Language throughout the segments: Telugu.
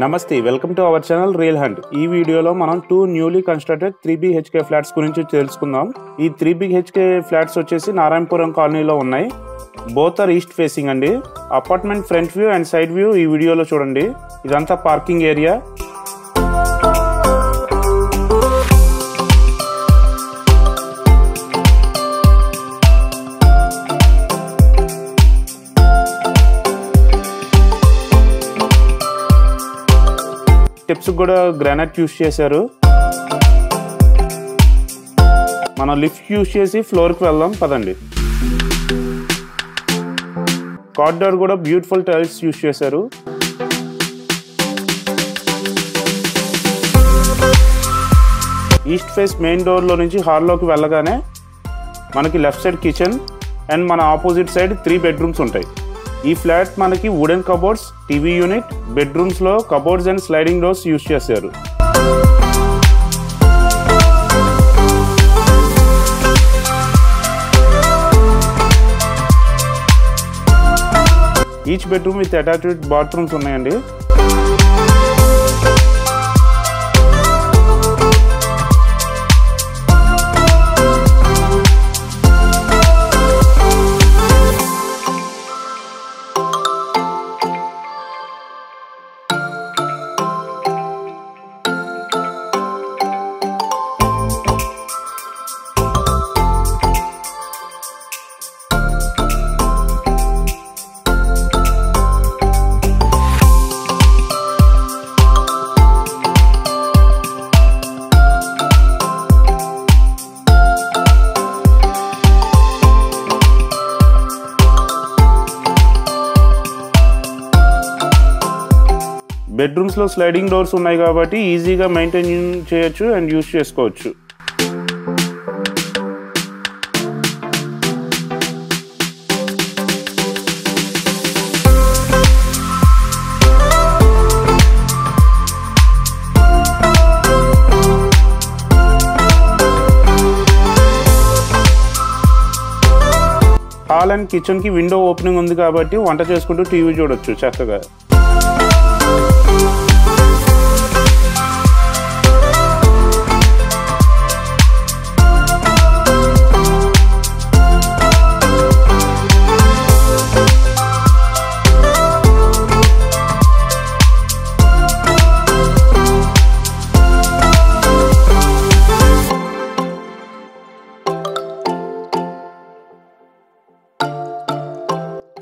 నమస్తే, welcome to our channel real hunt. ఈ వీడియోలో మనం 2 న్యూలీ కన్స్ట్రక్టెడ్ 3 BHK ఫ్లాట్స్ గురించి తెలుసుకుందాం. ఈ 3 BHK ఫ్లాట్స్ వచ్చేసి నారాయణపురం కాలనీలో ఉన్నాయి. బోత్ ఆర్ ఈస్ట్ ఫేసింగ్ అండి. Apartment front view and side view ఈ వీడియోలో చూడండి. ఇదంతా పార్కింగ్ ఏరియా. స్టెప్స్ కూడా గ్రానైట్ యూస్ చేశారు. మనం లిఫ్ట్ యూస్ చేసి ఫ్లోర్ కి వెళ్దాం పదండి. కారిడార్ కూడా బ్యూటిఫుల్ టైల్స్ యూస్ చేశారు. ఈస్ట్ ఫేస్ మెయిన్ డోర్ లో నుంచి హాల్ లోకి వెళ్ళగానే మనకి లెఫ్ట్ సైడ్ కిచెన్ అండ్ మన ఆపోజిట్ సైడ్ 3 బెడ్రూమ్స్ ఉంటాయి. ఈ ఫ్లాట్ మనకి wooden cupboards, TV unit, bedrooms లో cupboards and sliding doors use చేశారు. Each bedroom with attached bathrooms ఉన్నాయండి. బెడ్రూమ్స్ లో స్లైడింగ్ డోర్స్ ఉన్నాయి కాబట్టి ఈజీగా మెయింటైన్ చేయొచ్చు అండ్ యూజ్ చేసుకోవచ్చు. హాల్ అండ్ కిచెన్ కి విండో ఓపెనింగ్ ఉంది కాబట్టి వంట చేసుకుంటూ టీవీ చూడొచ్చు చక్కగా.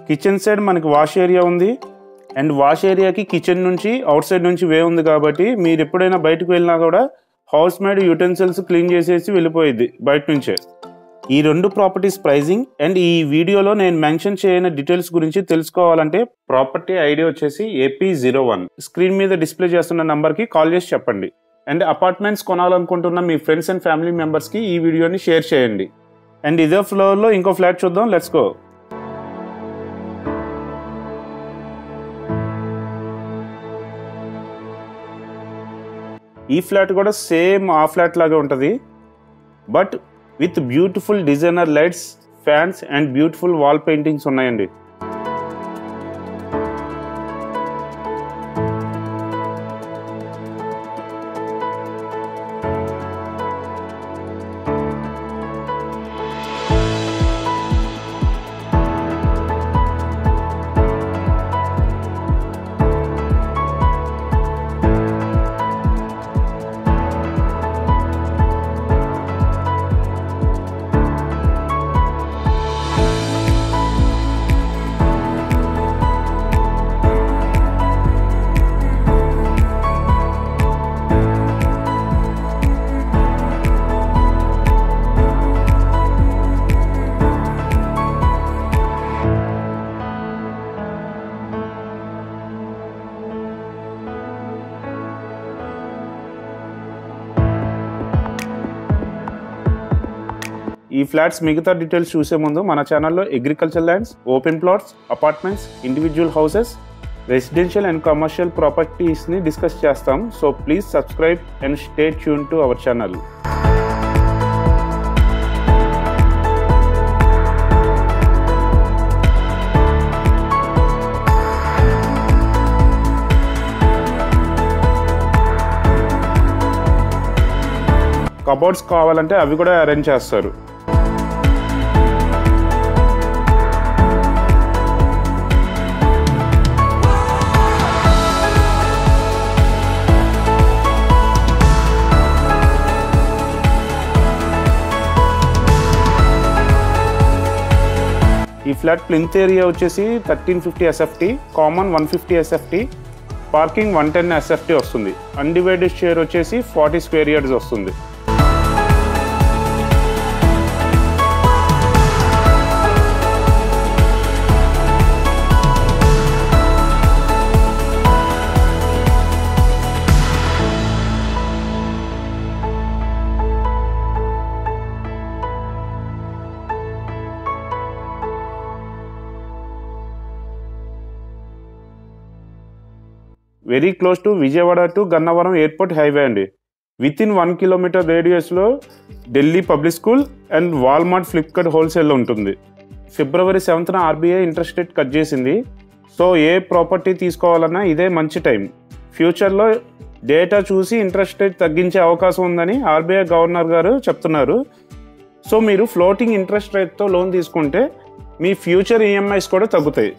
కిచెన్ సైడ్ మనకి వాష్ ఏరియా ఉంది అండ్ వాష్ ఏరియాకి కిచెన్ నుంచి అవుట్ సైడ్ నుంచి వే ఉంది కాబట్టి మీరు ఎప్పుడైనా బయటకు వెళ్ళినా కూడా హౌస్ మేడ్ యూటెన్సిల్స్ క్లీన్ చేసేసి వెళ్ళిపోయింది బయట నుంచే. ఈ 2 ప్రాపర్టీస్ ప్రైజింగ్ అండ్ ఈ వీడియోలో నేను మెన్షన్ చేయని డీటెయిల్స్ గురించి తెలుసుకోవాలంటే ప్రాపర్టీ ఐడి వచ్చేసి AP01 స్క్రీన్ మీద డిస్ప్లే చేస్తున్న నంబర్కి కాల్ చేసి చెప్పండి. అండ్ అపార్ట్మెంట్స్ కొనాలనుకుంటున్న మీ ఫ్రెండ్స్ అండ్ ఫ్యామిలీ మెంబర్స్కి ఈ వీడియోని షేర్ చేయండి. అండ్ ఇదే ఫ్లోర్లో ఇంకో ఫ్లాట్ చూద్దాం, లెట్స్ గో. ఈ ఫ్లాట్ కూడా సేమ్ ఆ ఫ్లాట్ లాగా ఉంటుంది, but with beautiful designer lights, fans and beautiful wall paintings ఉన్నాయండి. ఈ ఫ్లాట్స్ మిగతా డీటెయిల్స్ చూసే ముందు మన ఛానల్లో agriculture lands, open plots, apartments, individual houses, residential and commercial ప్రాపర్టీస్ని డిస్కస్ చేస్తాం. So please subscribe and stay tune to our channel. Cupboards కావాలంటే అవి కూడా అరేంజ్ చేస్తారు. ఈ ఫ్లాట్ ప్లింత్ ఏరియా వచ్చేసి 1350 SFT, common 150 SFT, parking 110 SFT వస్తుంది. అన్డివైడెడ్ షేర్ వచ్చేసి 40 స్క్వేర్ యార్డ్స్ వస్తుంది. Very close to Vijayawada to Gannavaram airport highway అండి. వితిన్ 1 కిలోమీటర్ రేడియస్లో Delhi public school and Walmart, Flipkart wholesale ఉంటుంది. February 7th RBI interest rate cut చేసింది. సో ఏ ప్రాపర్టీ తీసుకోవాలన్నా ఇదే మంచి టైం. ఫ్యూచర్లో డేటా చూసి ఇంట్రెస్ట్ రేట్ తగ్గించే అవకాశం ఉందని RBI గవర్నర్ గారు చెప్తున్నారు. సో మీరు ఫ్లోటింగ్ ఇంట్రెస్ట్ రేట్తో లోన్ తీసుకుంటే మీ ఫ్యూచర్ EMIs కూడా తగ్గుతాయి.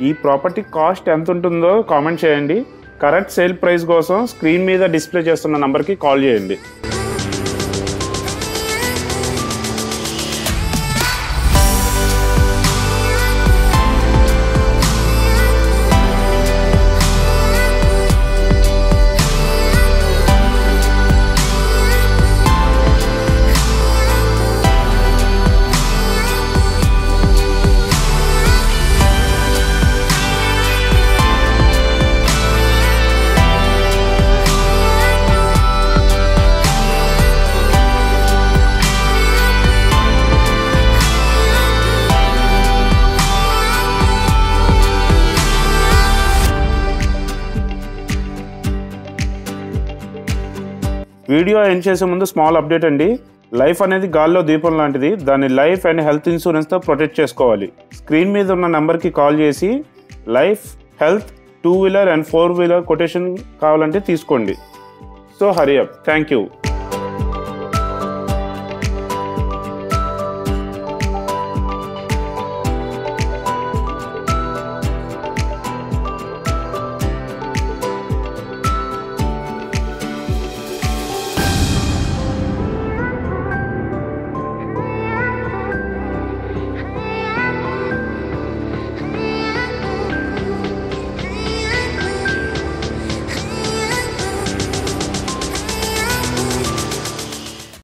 ఈ ప్రాపర్టీ కాస్ట్ ఎంత ఉంటుందో కామెంట్ చేయండి. కరెక్ట్ సేల్ ప్రైస్ కోసం స్క్రీన్ మీద డిస్ప్లే చేస్తున్న నంబర్కి కాల్ చేయండి. వీడియో ఎండ్ చేసే ముందు స్మాల్ అప్డేట్ అండి. లైఫ్ అనేది గాల్లో దీపం లాంటిది. దాన్ని లైఫ్ అండ్ హెల్త్ ఇన్సూరెన్స్తో ప్రొటెక్ట్ చేసుకోవాలి. స్క్రీన్ మీద ఉన్న నెంబర్కి కాల్ చేసి life, health, 2-wheeler and 4-wheeler quotation కావాలంటే తీసుకోండి. So hurry up. Thank you.